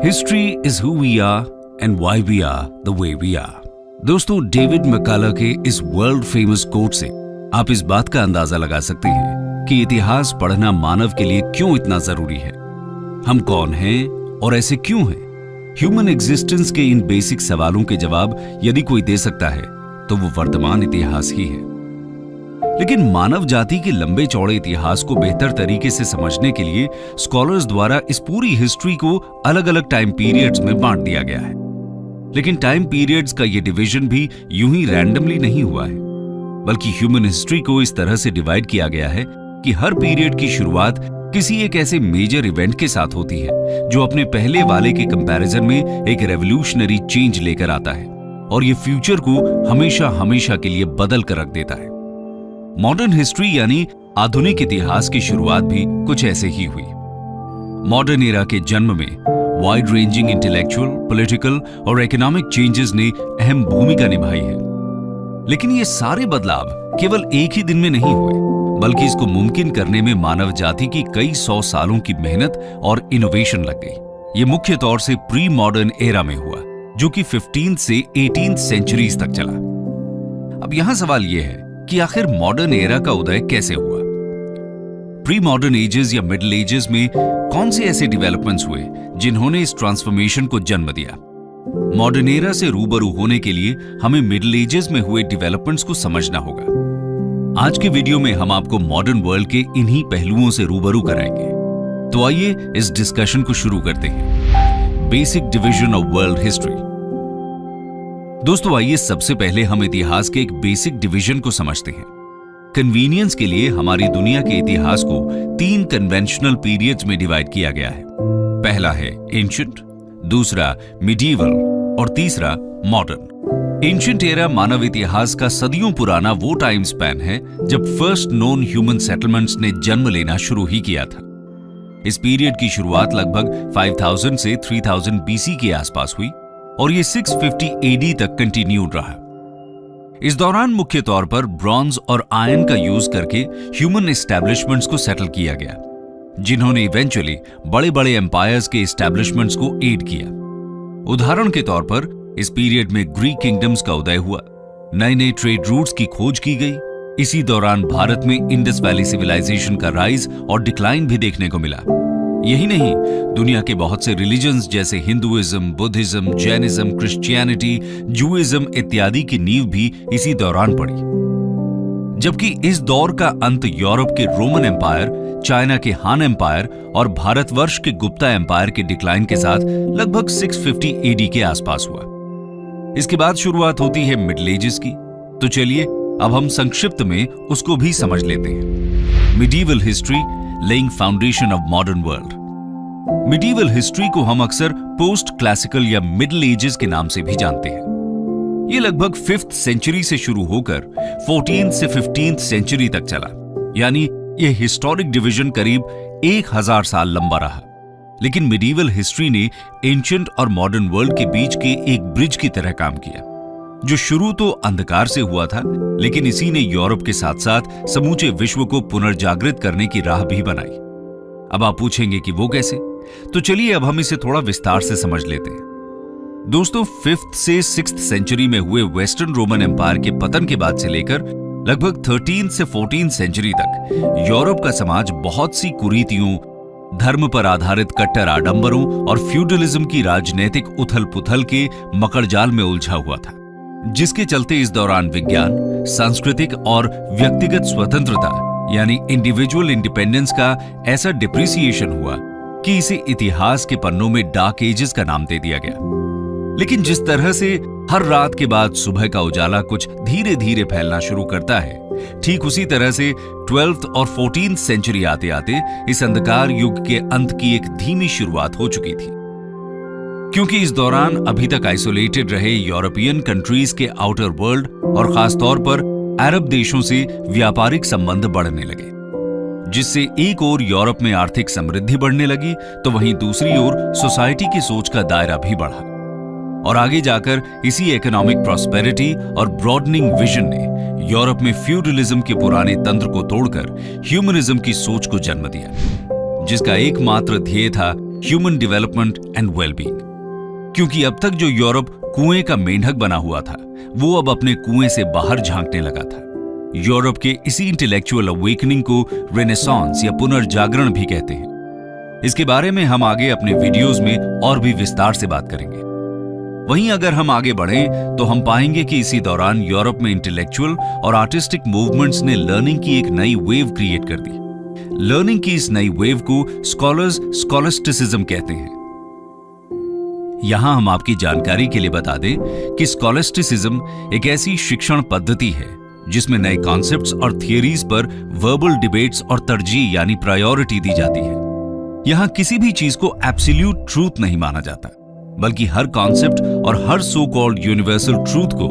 History is who we are and why we are the way we are. दोस्तों, David McCullough के इस world famous quote से आप इस बात का अंदाजा लगा सकते हैं कि इतिहास पढ़ना मानव के लिए क्यों इतना जरूरी है। हम कौन हैं और ऐसे क्यों हैं? ह्यूमन एग्जिस्टेंस के इन बेसिक सवालों के जवाब यदि कोई दे सकता है तो वो वर्तमान इतिहास ही है। लेकिन मानव जाति के लंबे चौड़े इतिहास को बेहतर तरीके से समझने के लिए स्कॉलर्स द्वारा इस पूरी हिस्ट्री को अलग अलग टाइम पीरियड्स में बांट दिया गया है। लेकिन टाइम पीरियड्स का ये डिवीजन भी यूं ही रैंडमली नहीं हुआ है, बल्कि ह्यूमन हिस्ट्री को इस तरह से डिवाइड किया गया है कि हर पीरियड की शुरुआत किसी एक ऐसे मेजर इवेंट के साथ होती है जो अपने पहले वाले के कंपैरिजन में एक रेवोल्यूशनरी चेंज लेकर आता है और ये फ्यूचर को हमेशा हमेशा के लिए बदल कर रख देता है। मॉडर्न हिस्ट्री यानी आधुनिक इतिहास की शुरुआत भी कुछ ऐसे ही हुई। मॉडर्न एरा के जन्म में वाइड रेंजिंग इंटेलेक्चुअल, पॉलिटिकल और इकोनॉमिक चेंजेस ने अहम भूमिका निभाई है। लेकिन ये सारे बदलाव केवल एक ही दिन में नहीं हुए, बल्कि इसको मुमकिन करने में मानव जाति की कई 100 सालों की मेहनत और इनोवेशन लग गई। ये मुख्य तौर से प्री मॉडर्न एरा में हुआ, जो कि 15th से 18th सेंचुरीज तक चला। अब यहां सवाल यह है कि आखिर मॉडर्न एरा का उदय कैसे हुआ? प्री मॉडर्न एजेस या मिडिल एजेस में कौन से ऐसे डेवलपमेंट्स हुए जिन्होंने इस ट्रांसफॉर्मेशन को जन्म दिया? मॉडर्न एरा से रूबरू होने के लिए हमें मिडिल एजेस में हुए डेवलपमेंट्स को समझना होगा। आज के वीडियो में हम आपको मॉडर्न वर्ल्ड के इन्हीं पहलुओं से रूबरू कराएंगे। तो आइए इस डिस्कशन को शुरू करते हैं। Basic division of world history. दोस्तों, आइए सबसे पहले हम इतिहास के एक बेसिक डिवीजन को समझते हैं। कन्वीनियंस के लिए हमारी दुनिया के इतिहास को 3 कन्वेंशनल पीरियड्स में डिवाइड किया गया है। पहला है एंशिएंट, दूसरा मिडीवल और तीसरा मॉडर्न। एंशिएंट एरा मानव इतिहास का सदियों पुराना वो टाइम स्पैन है जब फर्स्ट नोन ह्यूमन सेटलमेंट्स ने जन्म लेना शुरू ही किया था। इस पीरियड की शुरुआत लगभग 5000 से 3000 बीसी के आसपास हुई और ये 650 एडी तक कंटिन्यूड रहा। इस दौरान मुख्य तौर पर ब्रॉन्ज और आयरन का यूज करके ह्यूमन एस्टैब्लिशमेंट्स को सेटल किया गया, जिन्होंने इवेंचुअली बड़े बड़े एम्पायर्स के एस्टैब्लिशमेंट्स को एड किया। उदाहरण के तौर पर इस पीरियड में ग्रीक किंगडम्स का उदय हुआ, नए नए ट्रेड रूट्स की खोज की गई। इसी दौरान भारत में इंडस वैली सिविलाइजेशन का राइज और डिक्लाइन भी देखने को मिला। यही नहीं, दुनिया के बहुत से रिलीजन्स जैसे हिंदुइज्म, बुद्धिज्म, जैनिज्म, क्रिश्चियनिटी, जूइज्म इत्यादि की नींव भी इसी दौरान पड़ी। जबकि इस दौर का अंत यूरोप के रोमन एम्पायर, चाइना के हान एम्पायर और भारतवर्ष के गुप्ता एम्पायर के डिक्लाइन के साथ लगभग 650 एडी के आसपास हुआ। इसके बाद शुरुआत होती है मिडिल एजेस की। तो चलिए अब हम संक्षिप्त में उसको भी समझ लेते हैं। Medieval history, laying foundation of modern world. Medieval history को हम अक्सर पोस्ट क्लासिकल या मिडिल एजेस के नाम से भी जानते हैं। ये लगभग 5th सेंचुरी से शुरू होकर 14th से 15th सेंचुरी तक चला, यानी ये हिस्टोरिक डिवीजन करीब 1000 साल लंबा रहा। लेकिन मिडीवल हिस्ट्री ने एंशिएंट और मॉडर्न वर्ल्ड के बीच के एक ब्रिज की तरह काम किया, जो शुरू तो अंधकार से हुआ था, लेकिन इसी ने यूरोप के साथ साथ समूचे विश्व को पुनर्जागृत करने की राह भी बनाई। अब आप पूछेंगे कि वो कैसे? तो चलिए अब हम इसे थोड़ा विस्तार से समझ लेते हैं। दोस्तों, 5th से 6th सेंचुरी में हुए वेस्टर्न रोमन एम्पायर के पतन के बाद से लेकर लगभग 13th से 14th सेंचुरी तक यूरोप का समाज बहुत सी कुरीतियों, धर्म पर आधारित कट्टर आडंबरों और फ्यूडलिज्म की राजनीतिक उथल पुथल के मकड़जाल में उलझा हुआ था, जिसके चलते इस दौरान विज्ञान, सांस्कृतिक और व्यक्तिगत स्वतंत्रता यानी इंडिविजुअल इंडिपेंडेंस का ऐसा डिप्रिसिएशन हुआ कि इसे इतिहास के पन्नों में डार्क एजेस का नाम दे दिया गया। लेकिन जिस तरह से हर रात के बाद सुबह का उजाला कुछ धीरे धीरे फैलना शुरू करता है, ठीक उसी तरह से 12th और 14th सेंचुरी आते आते इस अंधकार युग के अंत की एक धीमी शुरुआत हो चुकी थी। क्योंकि इस दौरान अभी तक आइसोलेटेड रहे यूरोपियन कंट्रीज के आउटर वर्ल्ड और खासतौर पर अरब देशों से व्यापारिक संबंध बढ़ने लगे, जिससे एक ओर यूरोप में आर्थिक समृद्धि बढ़ने लगी तो वहीं दूसरी ओर सोसाइटी की सोच का दायरा भी बढ़ा और आगे जाकर इसी इकोनॉमिक प्रॉस्पेरिटी और ब्रॉडनिंग विजन ने यूरोप में फ्यूडलिज्म के पुराने तंत्र को तोड़कर ह्यूमनिज्म की सोच को जन्म दिया, जिसका एकमात्र ध्येय था ह्यूमन डेवलपमेंट एंड वेलबींग। क्योंकि अब तक जो यूरोप कुएं का मेंढक बना हुआ था, वो अब अपने कुएं से बाहर झांकने लगा था। यूरोप के इसी इंटेलेक्चुअल अवेकनिंग को रेनेसांस या पुनर्जागरण भी कहते हैं। इसके बारे में हम आगे अपने वीडियोस में और भी विस्तार से बात करेंगे। वहीं अगर हम आगे बढ़ें तो हम पाएंगे कि इसी दौरान यूरोप में इंटेलेक्चुअल और आर्टिस्टिक मूवमेंट्स ने लर्निंग की एक नई वेव क्रिएट कर दी। लर्निंग की इस नई वेव को स्कॉलर्स स्कॉलस्टिसिज्म कहते हैं। यहां हम आपकी जानकारी के लिए बता दें कि स्कॉलस्टिसिज्म एक ऐसी शिक्षण पद्धति है जिसमें नए कॉन्सेप्ट्स और थियरीज पर वर्बल डिबेट्स और तरजीह यानी प्रायोरिटी दी जाती है। यहां किसी भी चीज को एब्सोल्यूट ट्रूथ नहीं माना जाता, बल्कि हर कॉन्सेप्ट और हर सो कॉल्ड यूनिवर्सल ट्रूथ को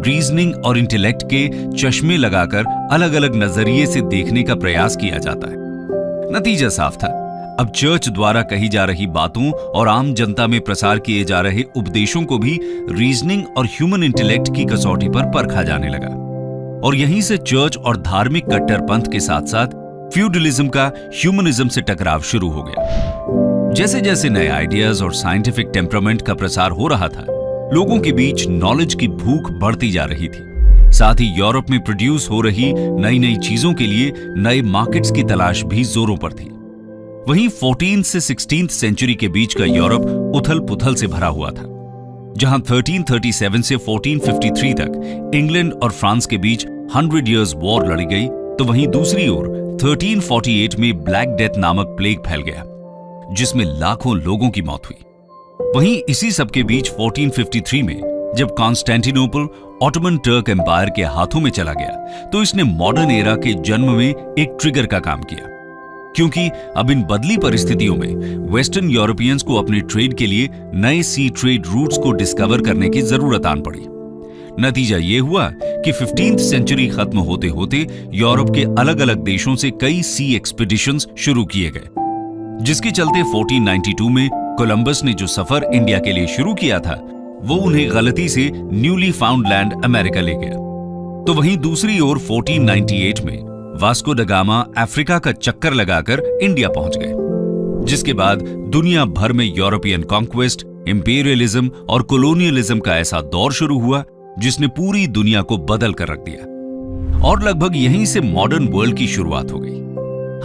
रीजनिंग और इंटेलेक्ट के चश्मे लगाकर अलग अलग नजरिए से देखने का प्रयास किया जाता है। नतीजा साफ था, अब चर्च द्वारा कही जा रही बातों और आम जनता में प्रसार किए जा रहे उपदेशों को भी रीजनिंग और ह्यूमन इंटेलेक्ट की कसौटी पर परखा जाने लगा। और यहीं से चर्च और धार्मिक कट्टरपंथ के साथ साथ फ्यूडलिज्म का ह्यूमनिज्म से टकराव शुरू हो गया। जैसे जैसे नए आइडियाज और साइंटिफिक टेम्परामेंट का प्रसार हो रहा था, लोगों के बीच नॉलेज की भूख बढ़ती जा रही थी। साथ ही यूरोप में प्रोड्यूस हो रही नई नई चीजों के लिए नए मार्केट्स की तलाश भी जोरों पर थी। वहीं 14th से 16th सेंचुरी के बीच का यूरोप उथल पुथल से भरा हुआ था। जहां 1337 से 1453 तक इंग्लैंड और फ्रांस के बीच 100 इयर्स वॉर लड़ी गई, तो वहीं दूसरी ओर 1348 में ब्लैक डेथ नामक प्लेग फैल गया, जिसमें लाखों लोगों की मौत हुई। वहीं इसी सब के बीच 1453 में जब कॉन्स्टेंटिनोपल ऑटोमन टर्क एम्पायर के हाथों में चला गया, तो इसने मॉडर्न एरा के जन्म में एक ट्रिगर का काम किया। क्योंकि अब इन बदली परिस्थितियों में वेस्टर्न यूरोपियंस को अपने ट्रेड के लिए नए सी ट्रेड रूट्स को डिस्कवर करने की जरूरत आन पड़ी। नतीजा यह हुआ कि 15th सेंचुरी खत्म होते होते यूरोप के अलग अलग देशों से कई सी एक्सपीडिशंस शुरू किए गए, जिसके चलते 1492 में कोलंबस ने जो सफर इंडिया के लिए शुरू किया था, वो उन्हें गलती से न्यूली फाउंड लैंड अमेरिका ले गया। तो वहीं दूसरी ओर 1498 में वास्को ड गामा अफ्रीका का चक्कर लगाकर इंडिया पहुंच गए, जिसके बाद दुनिया भर में यूरोपियन कॉन्क्वेस्ट, इंपीरियलिज्म और कोलोनियलिज्म का ऐसा दौर शुरू हुआ जिसने पूरी दुनिया को बदल कर रख दिया। और लगभग यहीं से मॉडर्न वर्ल्ड की शुरुआत हो गई।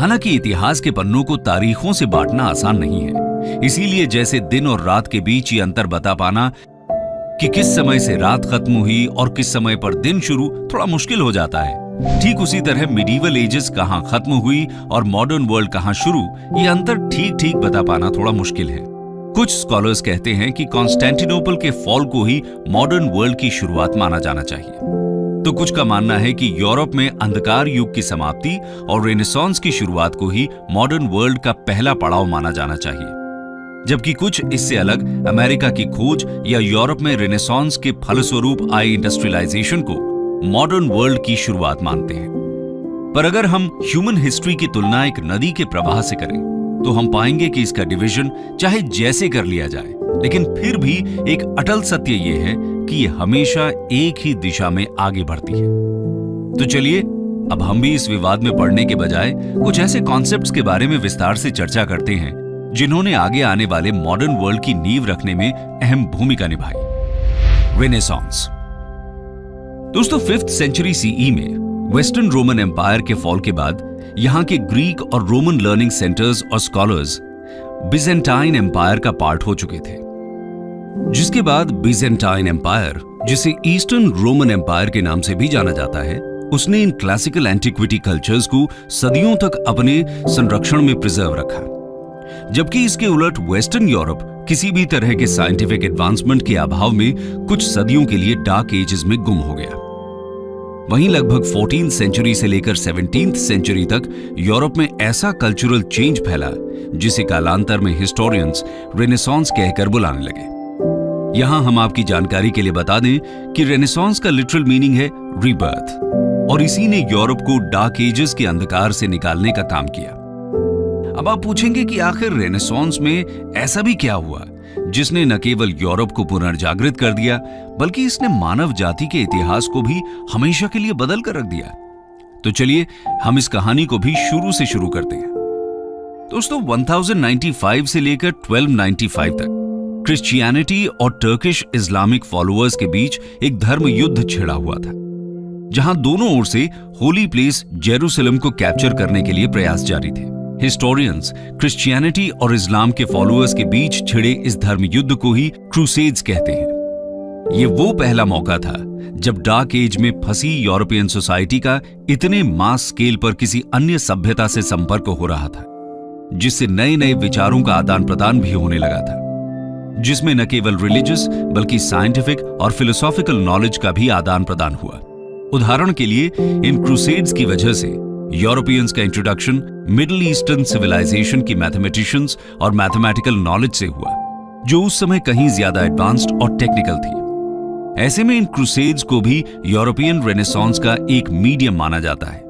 हालांकि इतिहास के पन्नों को तारीखों से बांटना आसान नहीं है, इसीलिए जैसे दिन और रात के बीच ये अंतर बता पाना कि किस समय से रात खत्म हुई और किस समय पर दिन शुरू, थोड़ा मुश्किल हो जाता है। ठीक उसी तरह मिडीवल एजेस कहां खत्म हुई और मॉडर्न वर्ल्ड कहां शुरू, ये अंतर ठीक ठीक बता पाना थोड़ा मुश्किल है। कुछ स्कॉलर्स कहते हैं कि कॉन्स्टेंटिनोपल के फॉल को ही मॉडर्न वर्ल्ड की शुरुआत माना जाना चाहिए, तो कुछ का मानना है कि यूरोप में अंधकार युग की समाप्ति और रेनेसांस की शुरुआत को ही मॉडर्न वर्ल्ड का पहला पड़ाव माना जाना चाहिए, जबकि कुछ इससे अलग अमेरिका की खोज या यूरोप में रेनेसांस के फलस्वरूप आई इंडस्ट्रियलाइजेशन को मॉडर्न वर्ल्ड की शुरुआत मानते हैं। पर अगर हम ह्यूमन हिस्ट्री की तुलना एक नदी के प्रवाह से करें, तो हम पाएंगे कि इसका डिवीजन चाहे जैसे कर लिया जाए, लेकिन फिर भी एक अटल सत्य यह है कि ये हमेशा एक ही दिशा में आगे बढ़ती है। तो चलिए अब हम भी इस विवाद में पड़ने के बजाय कुछ ऐसे कॉन्सेप्ट्स के बारे में विस्तार से चर्चा करते हैं जिन्होंने आगे आने वाले मॉडर्न वर्ल्ड की नींव रखने में अहम भूमिका निभाई। रेनेसांस। दोस्तों, 5th सेंचुरी सीई में वेस्टर्न रोमन एम्पायर के फॉल के बाद यहां के ग्रीक और रोमन लर्निंग सेंटर्स और स्कॉलर्स बिजेंटाइन एम्पायर का पार्ट हो चुके थे, जिसके बाद बिजेंटाइन एम्पायर, जिसे ईस्टर्न रोमन एम्पायर के नाम से भी जाना जाता है, उसने इन क्लासिकल एंटिक्विटी कल्चर्स को सदियों तक अपने संरक्षण में प्रिजर्व रखा, जबकि इसके उलट वेस्टर्न यूरोप किसी भी तरह के साइंटिफिक एडवांसमेंट के अभाव में कुछ सदियों के लिए डार्क एजेस में गुम हो गया। वहीं लगभग 14th सेंचुरी से लेकर 17th सेंचुरी तक यूरोप में ऐसा कल्चरल चेंज फैला जिसे कालांतर में हिस्टोरियंस रेनेसांस कहकर बुलाने लगे। यहां हम आपकी जानकारी के लिए बता दें कि रेनेसांस का लिटरल मीनिंग है रीबर्थ, और इसी ने यूरोप को डार्क एजेस के अंधकार से निकालने का काम किया। अब आप पूछेंगे कि आखिर रेनेसांस में ऐसा भी क्या हुआ जिसने न केवल यूरोप को पुनर्जागृत कर दिया, बल्कि इसने मानव जाति के इतिहास को भी हमेशा के लिए बदल कर रख दिया। तो चलिए हम इस कहानी को भी शुरू से शुरू करते हैं। दोस्तों 1095 से लेकर 1295 तक क्रिश्चियनिटी और टर्किश इस्लामिक फॉलोअर्स के बीच एक धर्म युद्ध छिड़ा हुआ था, जहां दोनों ओर से होली प्लेस जेरूसलम को कैप्चर करने के लिए प्रयास जारी थे। हिस्टोरियंस क्रिश्चियनिटी और इस्लाम के फॉलोअर्स के बीच छिड़े इस धर्म युद्ध को ही क्रूसेड्स कहते हैं। ये वो पहला मौका था जब डार्क एज में फंसी यूरोपियन सोसाइटी का इतने मास स्केल पर किसी अन्य सभ्यता से संपर्क हो रहा था, जिससे नए नए विचारों का आदान प्रदान भी होने लगा था, जिसमें न केवल रिलीजियस बल्कि साइंटिफिक और फिलोसॉफिकल नॉलेज का भी आदान प्रदान हुआ। उदाहरण के लिए इन क्रूसेड्स की वजह से यूरोपियंस का इंट्रोडक्शन मिडिल ईस्टर्न सिविलाइजेशन की मैथमेटिशियंस और मैथमेटिकल नॉलेज से हुआ, जो उस समय कहीं ज्यादा एडवांस्ड और टेक्निकल थी। ऐसे में इन क्रूसेड्स को भी यूरोपियन रेनेसांस का एक मीडियम माना जाता है,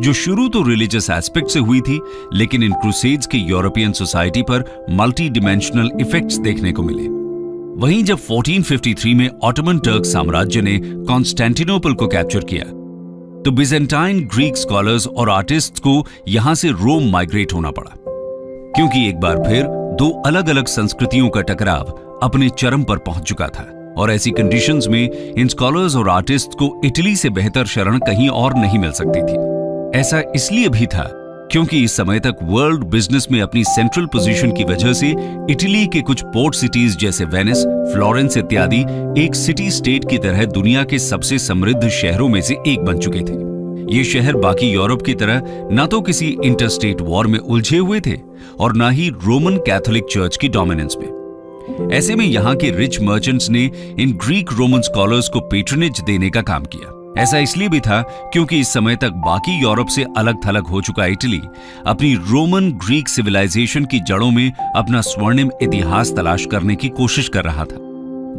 जो शुरू तो रिलीजियस एस्पेक्ट से हुई थी, लेकिन इन क्रूसेड्स के यूरोपियन सोसाइटी पर मल्टी डिमेंशनल इफेक्ट्स देखने को मिले। वहीं जब 1453 में ऑटोमन टर्क साम्राज्य ने कॉन्स्टेंटिनोपल को कैप्चर किया, तो बिजेंटाइन ग्रीक स्कॉलर्स और आर्टिस्ट्स को यहां से रोम माइग्रेट होना पड़ा, क्योंकि एक बार फिर दो अलग अलग संस्कृतियों का टकराव अपने चरम पर पहुंच चुका था, और ऐसी कंडीशंस में इन स्कॉलर्स और आर्टिस्ट्स को इटली से बेहतर शरण कहीं और नहीं मिल सकती थी। ऐसा इसलिए भी था क्योंकि इस समय तक वर्ल्ड बिजनेस में अपनी सेंट्रल पोजीशन की वजह से इटली के कुछ पोर्ट सिटीज जैसे वेनिस, फ्लोरेंस इत्यादि एक सिटी स्टेट की तरह दुनिया के सबसे समृद्ध शहरों में से एक बन चुके थे। ये शहर बाकी यूरोप की तरह न तो किसी इंटरस्टेट वॉर में उलझे हुए थे और न ही रोमन कैथोलिक चर्च की डोमिनेंस में। ऐसे में यहाँ के रिच मर्चेंट्स ने इन ग्रीक रोमन स्कॉलर्स को पेट्रनेज देने का काम किया। ऐसा इसलिए भी था क्योंकि इस समय तक बाकी यूरोप से अलग थलग हो चुका इटली अपनी रोमन ग्रीक सिविलाइजेशन की जड़ों में अपना स्वर्णिम इतिहास तलाश करने की कोशिश कर रहा था,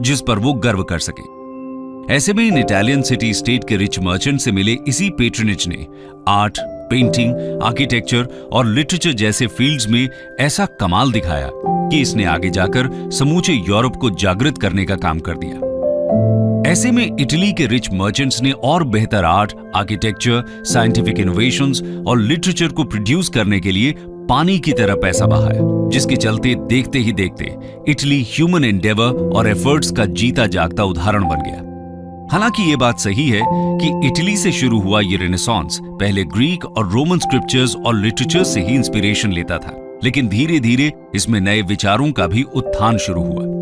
जिस पर वो गर्व कर सके। ऐसे में इन इटालियन सिटी स्टेट के रिच मर्चेंट से मिले इसी पेट्रनेज ने आर्ट, पेंटिंग, आर्किटेक्चर और लिटरेचर जैसे फील्ड्स में ऐसा कमाल दिखाया कि इसने आगे जाकर समूचे यूरोप को जागृत करने का काम कर दिया। ऐसे में इटली के रिच मर्चेंट्स ने और बेहतर आर्ट, आर्किटेक्चर, साइंटिफिक इनोवेशंस और लिटरेचर को प्रोड्यूस करने के लिए पानी की तरह पैसा बहाया, जिसके चलते देखते ही देखते इटली ह्यूमन एंडेवर और एफर्ट्स का जीता जागता उदाहरण बन गया। हालांकि ये बात सही है कि इटली से शुरू हुआ ये रेनेसांस पहले ग्रीक और रोमन स्क्रिप्चर्स और लिटरेचर से ही इंस्पिरेशन लेता था, लेकिन धीरे धीरे इसमें नए विचारों का भी उत्थान शुरू हुआ,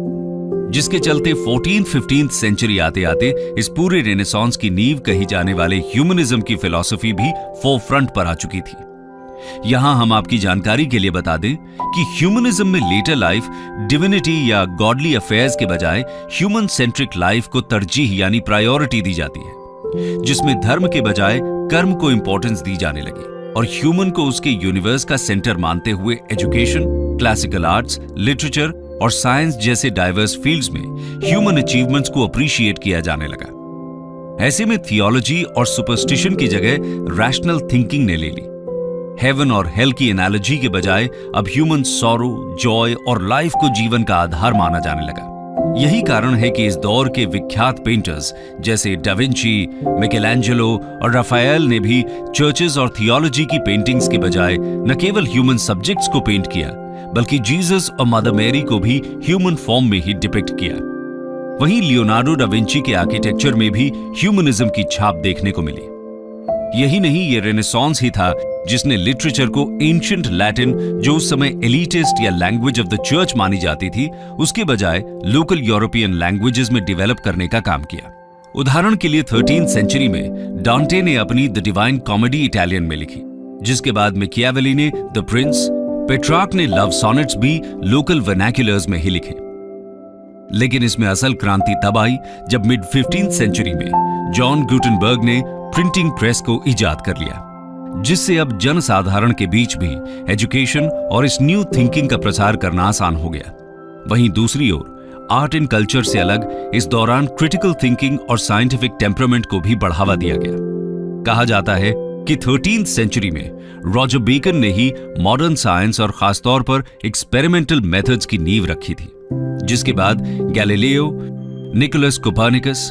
जिसके चलते 14th-15th सेंचुरी आते आते इस पूरे रेनेसांस की नींव कही जाने वाले ह्यूमनिज्म की फिलॉसफी भी फोरफ्रंट पर आ चुकी थी। यहां हम आपकी जानकारी के लिए बता दें कि ह्यूमनिज्म में लेटर लाइफ, डिविनिटी या गॉडली अफेयर्स के बजाय ह्यूमन सेंट्रिक लाइफ को तरजीह यानी प्रायोरिटी दी जाती है, जिसमें धर्म के बजाय कर्म को इंपॉर्टेंस दी जाने लगी और ह्यूमन को उसके यूनिवर्स का सेंटर मानते हुए एजुकेशन, क्लासिकल आर्ट्स, लिटरेचर और साइंस जैसे डाइवर्स फील्ड्स में ह्यूमन अचीवमेंट्स को अप्रिशिएट किया जाने लगा। ऐसे में थियोलॉजी और सुपरस्टिशन की जगह रैशनल थिंकिंग ने ले ली। हेवन और हेल की एनालॉजी के बजाय अब ह्यूमन सॉरो, जॉय और लाइफ को जीवन का आधार माना जाने लगा। यही कारण है कि इस दौर के विख्यात पेंटर्स जैसे डाविंची, मिकेलैंजेलो और राफाएल ने भी चर्चेस और थियोलॉजी की पेंटिंग्स के बजाय न केवल ह्यूमन सब्जेक्ट्स को पेंट किया, बल्कि जीसस और मदर मैरी को भी ह्यूमन फॉर्म में ही डिपिक्ट किया। वहीं लियोनार्डो डा विंची के आर्किटेक्चर में भी ह्यूमनिज्म की छाप देखने को मिली। यही नहीं, ये रेनेसांस ही था जिसने लिटरेचर को एंशिएंट लैटिन, जो उस समय एलिटिस्ट या लैंग्वेज ऑफ द चर्च मानी जाती थी, उसके बजाय लोकल यूरोपियन लैंग्वेजेस में डेवलप करने का काम किया। उदाहरण के लिए 13th सेंचुरी में डांटे ने अपनी द डिवाइन कॉमेडी इटालियन में लिखी, जिसके बाद मैकियावेली ने द प्रिंस, पेट्रार्क ने लव सॉनेट्स भी लोकल वर्नाक्युलर्स में ही लिखे। लेकिन इसमें असल क्रांति तब आई जब मिड 15th सेंचुरी में जॉन गुटेनबर्ग ने प्रिंटिंग प्रेस को इजाद कर लिया, जिससे अब जनसाधारण के बीच भी एजुकेशन और इस न्यू थिंकिंग का प्रसार करना आसान हो गया। वहीं दूसरी ओर आर्ट एंड कल्चर से अलग इस दौरान क्रिटिकल थिंकिंग और साइंटिफिक टेम्परामेंट को भी बढ़ावा दिया गया। कहा जाता है कि 13th सेंचुरी में रॉजर बेकन ने ही मॉडर्न साइंस और खासतौर पर एक्सपेरिमेंटल मेथड्स की नींव रखी थी, जिसके बाद Galileo, Nicolaus Copernicus,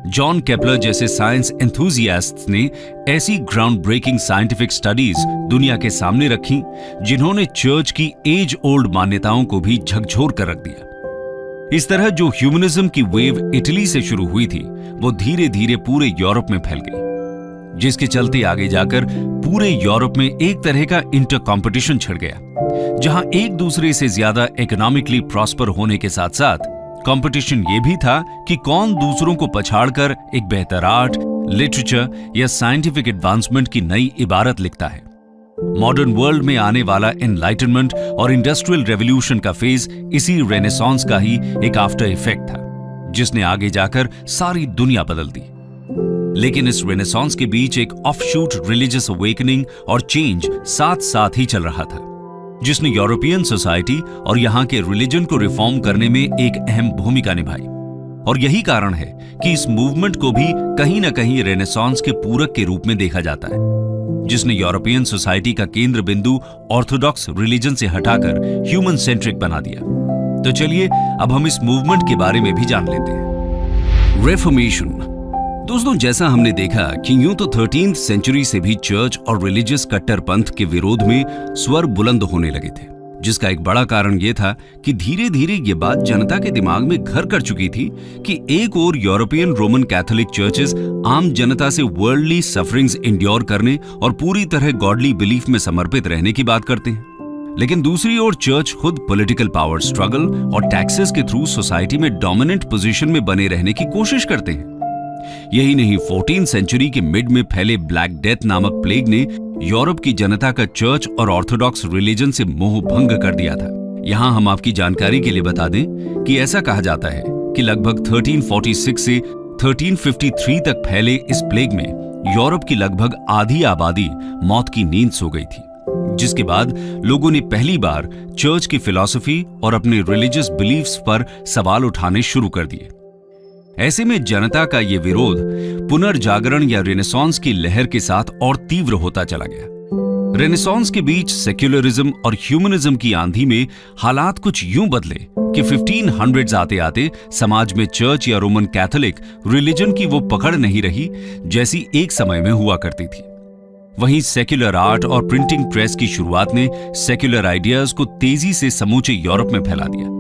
John Kepler जैसे साइंस एंथुसियास्ट्स ने ऐसी ग्राउंड ब्रेकिंग साइंटिफिक स्टडीज दुनिया के सामने रखी जिन्होंने चर्च की एज ओल्ड मान्यताओं को भी झकझोर कर रख दिया। इस तरह जो ह्यूमनिज्म की वेव इटली से शुरू हुई थी वो धीरे धीरे पूरे यूरोप में फैल गई, जिसके चलते आगे जाकर पूरे यूरोप में एक तरह का इंटर कॉम्पिटिशन छिड़ गया, जहां एक दूसरे से ज्यादा इकोनॉमिकली प्रॉस्पर होने के साथ साथ कंपटीशन ये भी था कि कौन दूसरों को पछाड़कर एक बेहतर आर्ट, लिटरेचर या साइंटिफिक एडवांसमेंट की नई इबारत लिखता है। मॉडर्न वर्ल्ड में आने वाला एनलाइटनमेंट और इंडस्ट्रियल रेवोल्यूशन का फेज इसी रेनेसांस का ही एक आफ्टर इफेक्ट था, जिसने आगे जाकर सारी दुनिया बदल दी। लेकिन इस रेनेसांस के बीच एक ऑफशूट रिलीजियस अवेकनिंग और चेंज साथ साथ ही चल रहा था, जिसने यूरोपियन सोसाइटी और यहाँ के रिलीजन को रिफॉर्म करने में एक अहम भूमिका निभाई। और यही कारण है कि इस मूवमेंट को भी कहीं ना कहीं रेनेसांस के पूरक के रूप में देखा जाता है, जिसने यूरोपियन सोसाइटी का केंद्र बिंदु ऑर्थोडॉक्स रिलीजन से हटाकर ह्यूमन सेंट्रिक बना दिया। तो चलिए अब हम इस मूवमेंट के बारे में भी जान लेते हैं। रेफॉर्मेशन। दोस्तों, जैसा हमने देखा कि यूं तो 13वीं सेंचुरी से भी चर्च और रिलीजियस कट्टरपंथ के विरोध में स्वर बुलंद होने लगे थे, जिसका एक बड़ा कारण यह था कि धीरे धीरे ये बात जनता के दिमाग में घर कर चुकी थी कि एक और यूरोपियन रोमन कैथोलिक चर्चेस आम जनता से वर्ल्डली सफरिंग्स इंड्योर करने और पूरी तरह गॉडली बिलीफ में समर्पित रहने की बात करते हैं, लेकिन दूसरी ओर चर्च खुद पॉलिटिकल पावर स्ट्रगल और टैक्सेस के थ्रू सोसाइटी में डोमिनेंट पोजीशन में बने रहने की कोशिश करते हैं। यही नहीं, 14वीं सेंचुरी के मिड में फैले ब्लैक डेथ नामक प्लेग ने यूरोप की जनता का चर्च और ऑर्थोडॉक्स रिलीजन से मोह भंग कर दिया था। यहां हम आपकी जानकारी के लिए बता दें कि ऐसा कहा जाता है कि लगभग 1346 से 1353 तक फैले इस प्लेग में यूरोप की लगभग आधी आबादी मौत की नींद सो गई थी, जिसके बाद लोगों ने पहली बार चर्च की फिलॉसफी और अपने रिलीजियस बिलीफ्स पर सवाल उठाने शुरू कर दिए। ऐसे में जनता का यह विरोध पुनर्जागरण या रेनेसांस की लहर के साथ और तीव्र होता चला गया। रेनेसांस के बीच सेक्युलरिज्म और ह्यूमनिज्म की आंधी में हालात कुछ यूं बदले कि 1500s आते आते समाज में चर्च या रोमन कैथोलिक रिलीजन की वो पकड़ नहीं रही जैसी एक समय में हुआ करती थी। वहीं सेक्युलर आर्ट और प्रिंटिंग प्रेस की शुरुआत ने सेक्युलर आइडियाज को तेजी से समूचे यूरोप में फैला दिया,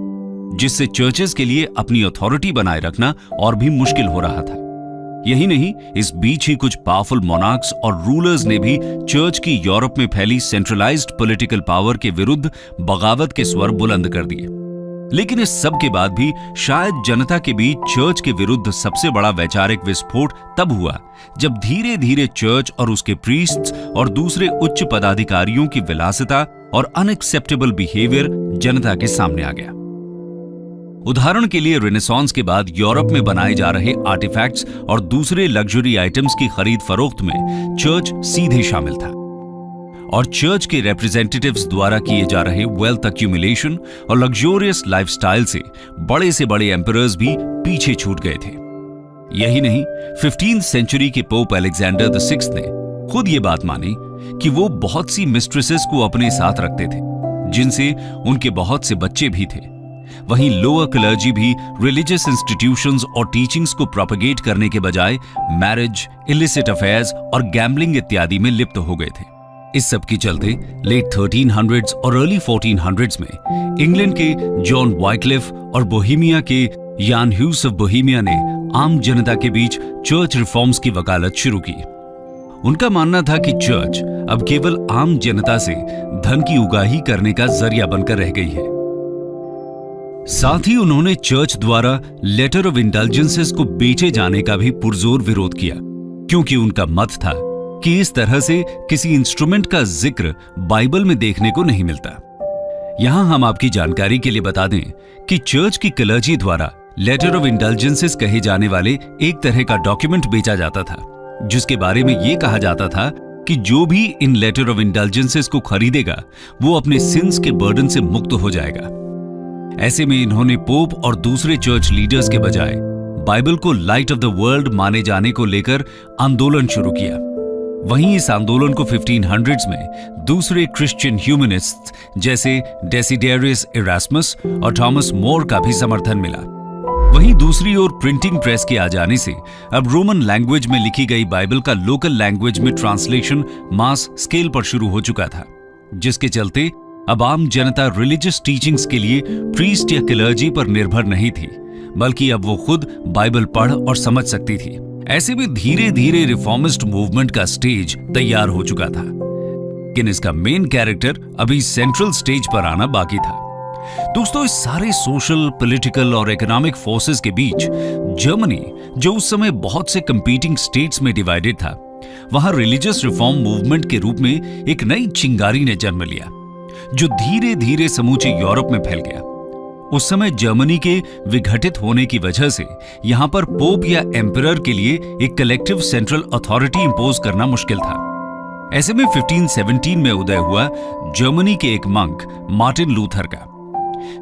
जिससे चर्चेस के लिए अपनी अथॉरिटी बनाए रखना और भी मुश्किल हो रहा था। यही नहीं, इस बीच ही कुछ पावरफुल मोनार्क्स और रूलर्स ने भी चर्च की यूरोप में फैली सेंट्रलाइज्ड पॉलिटिकल पावर के विरुद्ध बगावत के स्वर बुलंद कर दिए। लेकिन इस सब के बाद भी शायद जनता के बीच चर्च के विरुद्ध सबसे बड़ा वैचारिक विस्फोट तब हुआ जब धीरे धीरे चर्च और उसके प्रीस्ट्स और दूसरे उच्च पदाधिकारियों की विलासिता और अनएक्सेप्टेबल बिहेवियर जनता के सामने आ गया। उदाहरण के लिए रेनेसांस के बाद यूरोप में बनाए जा रहे आर्टिफैक्ट्स और दूसरे लग्जरी आइटम्स की खरीद फरोख्त में चर्च सीधे शामिल था, और चर्च के रिप्रेजेंटेटिव्स द्वारा किए जा रहे वेल्थ एक्यूमुलेशन और लग्जोरियस लाइफस्टाइल से बड़े एम्परर्स भी पीछे छूट गए थे। यही नहीं, 15वीं सेंचुरी के पोप अलेक्जेंडर द सिक्स्थ ने खुद ये बात मानी कि वो बहुत सी मिस्ट्रेसेस को अपने साथ रखते थे, जिनसे उनके बहुत से बच्चे भी थे। वहीं लोअर क्लर्जी भी रिलीजियस इंस्टीट्यूशंस और टीचिंग्स को प्रोपेगेट करने के बजाय मैरिज, इलिसिट अफेयर्स और गैम्बलिंग इत्यादि में लिप्त हो गए थे। इस सब के चलते लेट 1300s और अर्ली 1400s में इंग्लैंड के जॉन वाइक्लिफ और बोहेमिया के यान ह्यूस ऑफ बोहेमिया ने आम जनता के बीच चर्च रिफॉर्म्स की वकालत शुरू की। उनका मानना था कि चर्च अब केवल आम जनता से धन की उगाही करने का जरिया बनकर रह गई है। साथ ही उन्होंने चर्च द्वारा लेटर ऑफ इंडल्जेंसेस को बेचे जाने का भी पुरजोर विरोध किया, क्योंकि उनका मत था कि इस तरह से किसी इंस्ट्रूमेंट का जिक्र बाइबल में देखने को नहीं मिलता। यहां हम आपकी जानकारी के लिए बता दें कि चर्च की क्लर्जी द्वारा लेटर ऑफ इंडल्जेंसेस कहे जाने वाले एक तरह का डॉक्यूमेंट बेचा जाता था, जिसके बारे में यह कहा जाता था कि जो भी इन लेटर ऑफ इंडल्जेंसेस को खरीदेगा वो अपने सिंस के बर्डन से मुक्त हो जाएगा। ऐसे में इन्होंने पोप और दूसरे चर्च लीडर्स के बजाय बाइबल को लाइट ऑफ द वर्ल्ड माने जाने को लेकर आंदोलन शुरू किया। वहीं इस आंदोलन को 1500s में दूसरे क्रिश्चियन ह्यूमनिस्ट्स जैसे डेसिडेरियस इरास्मस और थॉमस मोर का भी समर्थन मिला। वहीं दूसरी ओर प्रिंटिंग प्रेस के आ जाने से अब रोमन लैंग्वेज में लिखी गई बाइबल का लोकल लैंग्वेज में ट्रांसलेशन मास स्केल पर शुरू हो चुका था, जिसके चलते अब आम जनता रिलीजियस टीचिंग्स के लिए प्रीस्ट या क्लर्जी पर निर्भर नहीं थी, बल्कि अब वो खुद बाइबल पढ़ और समझ सकती थी। ऐसे में धीरे धीरे रिफॉर्मिस्ट मूवमेंट का स्टेज तैयार हो चुका था, लेकिन इसका मेन कैरेक्टर अभी सेंट्रल स्टेज पर आना बाकी था। दोस्तों, इस सारे सोशल, पॉलिटिकल और इकोनॉमिक फोर्सेस के बीच जर्मनी, जो उस समय बहुत से कंपीटिंग स्टेट्स में डिवाइडेड था, वहां रिलीजियस रिफॉर्म मूवमेंट के रूप में एक नई चिंगारी ने जन्म लिया, जो धीरे धीरे समूचे यूरोप में फैल गया। उस समय जर्मनी के विघटित होने की वजह से यहां पर पोप या एम्परर के लिए एक कलेक्टिव सेंट्रल अथॉरिटी इंपोज करना मुश्किल था। ऐसे में 1517 में उदय हुआ जर्मनी के एक मंक मार्टिन लूथर का,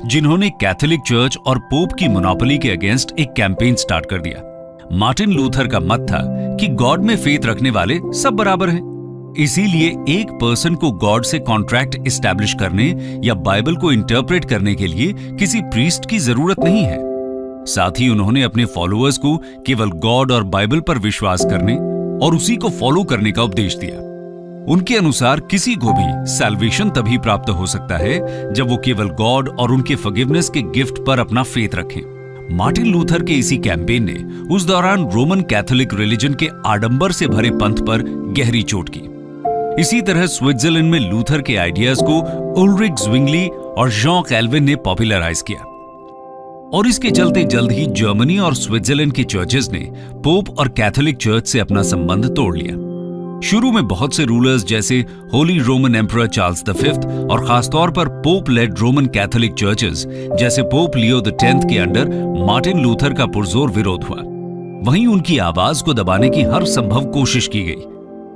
जिन्होंने कैथोलिक चर्च और पोप की मोनोपोली के अगेंस्ट एक कैंपेन स्टार्ट कर दिया। मार्टिन लूथर का मत था कि गॉड में फेथ रखने वाले सब बराबर हैं, इसीलिए एक पर्सन को गॉड से कॉन्ट्रैक्ट एस्टैब्लिश करने या बाइबल को इंटरप्रेट करने के लिए किसी प्रीस्ट की जरूरत नहीं है। साथ ही उन्होंने अपने फॉलोअर्स को केवल गॉड और बाइबल पर विश्वास करने और उसी को फॉलो करने का उपदेश दिया। उनके अनुसार किसी को भी सैल्वेशन तभी प्राप्त हो सकता है जब वो केवल गॉड और उनके फॉरगिवनेस के गिफ्ट पर अपना फेथ रखें। मार्टिन लूथर के इसी कैंपेन ने उस दौरान रोमन कैथोलिक रिलीजन के आडंबर से भरे पंथ पर गहरी चोट की। इसी तरह स्विट्जरलैंड में लूथर के आइडियाज को उल्रिक ज़्विंगली और जॉन कैल्विन ने पॉपुलराइज किया, और इसके चलते जल्द ही जर्मनी और स्विट्जरलैंड के चर्चेस ने पोप और कैथोलिक चर्च से अपना संबंध तोड़ लिया। शुरू में बहुत से रूलर्स जैसे holy Roman emperor Charles V और खासतौर पर pope led Roman Catholic churches जैसे पोप लियो X के अंडर मार्टिन लूथर का पुरजोर विरोध हुआ। वहीं उनकी आवाज को दबाने की हर संभव कोशिश की गई,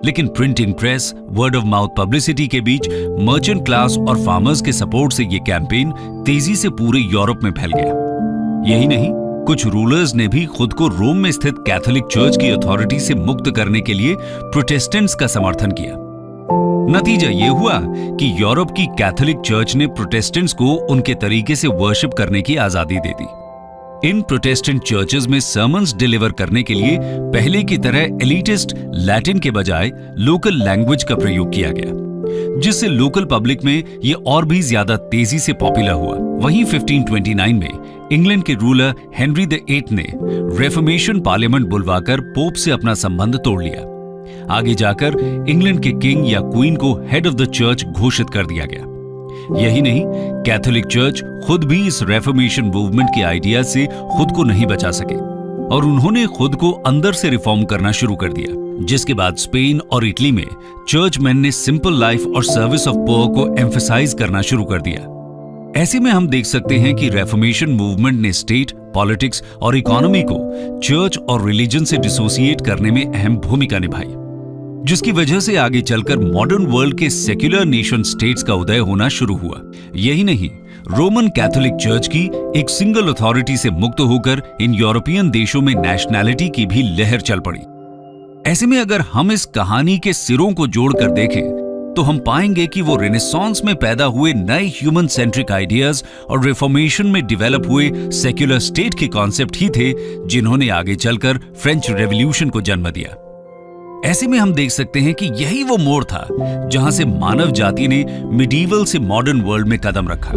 लेकिन printing press, word of mouth publicity के बीच मर्चेंट क्लास और फार्मर्स के सपोर्ट से ये कैंपेन तेजी से पूरे यूरोप में फैल गया। यही नहीं, कुछ रूलर्स ने भी खुद को रोम में स्थित कैथोलिक चर्च की अथॉरिटी से मुक्त करने के लिए प्रोटेस्टेंट्स का समर्थन किया। नतीजा ये हुआ कि यूरोप की कैथोलिक चर्च ने प्रोटेस्टेंट्स को उनके तरीके से वर्शिप करने की आजादी दे दी। इन प्रोटेस्टेंट चर्चेस में सर्मन्स डिलीवर करने के लिए पहले की तरह एलिटिस्ट लैटिन के बजाय लोकल लैंग्वेज का प्रयोग किया गया, जिससे लोकल पब्लिक में ये और भी ज्यादा तेजी से पॉपुलर हुआ। वहीं 1529 में इंग्लैंड के रूलर हेनरी VIII ने रेफॉर्मेशन पार्लियामेंट बुलवाकर पोप से अपना संबंध तोड़ लिया। आगे जाकर इंग्लैंड के किंग या क्वीन को हेड ऑफ द चर्च घोषित कर दिया गया। यही नहीं, कैथोलिक चर्च खुद भी इस रेफॉर्मेशन मूवमेंट के आइडिया से खुद को नहीं बचा सके और उन्होंने खुद को अंदर से रिफॉर्म करना शुरू कर दिया, जिसके बाद स्पेन और इटली में चर्चमैन ने सिंपल लाइफ और सर्विस ऑफ पुअर को एम्फसाइज करना शुरू कर दिया। ऐसे में हम देख सकते हैं कि रेफॉर्मेशन मूवमेंट ने स्टेट, पॉलिटिक्स और इकोनॉमी को चर्च और रिलीजन से डिसोसिएट करने में अहम भूमिका निभाई, जिसकी वजह से आगे चलकर मॉडर्न वर्ल्ड के सेक्युलर नेशन स्टेट्स का उदय होना शुरू हुआ। यही नहीं, रोमन कैथोलिक चर्च की एक सिंगल अथॉरिटी से मुक्त होकर इन यूरोपियन देशों में नेशनैलिटी की भी लहर चल पड़ी। ऐसे में अगर हम इस कहानी के सिरों को जोड़कर देखें तो हम पाएंगे कि वो रेनेसांस में पैदा हुए नए ह्यूमन सेंट्रिक आइडियाज और रिफॉर्मेशन में डेवलप हुए सेक्युलर स्टेट के कॉन्सेप्ट ही थे, जिन्होंने आगे चलकर फ्रेंच रेवोल्यूशन को जन्म दिया। ऐसे में हम देख सकते हैं कि यही वो मोड़ था जहां से मानव जाति ने मिडीवल से मॉडर्न वर्ल्ड में कदम रखा।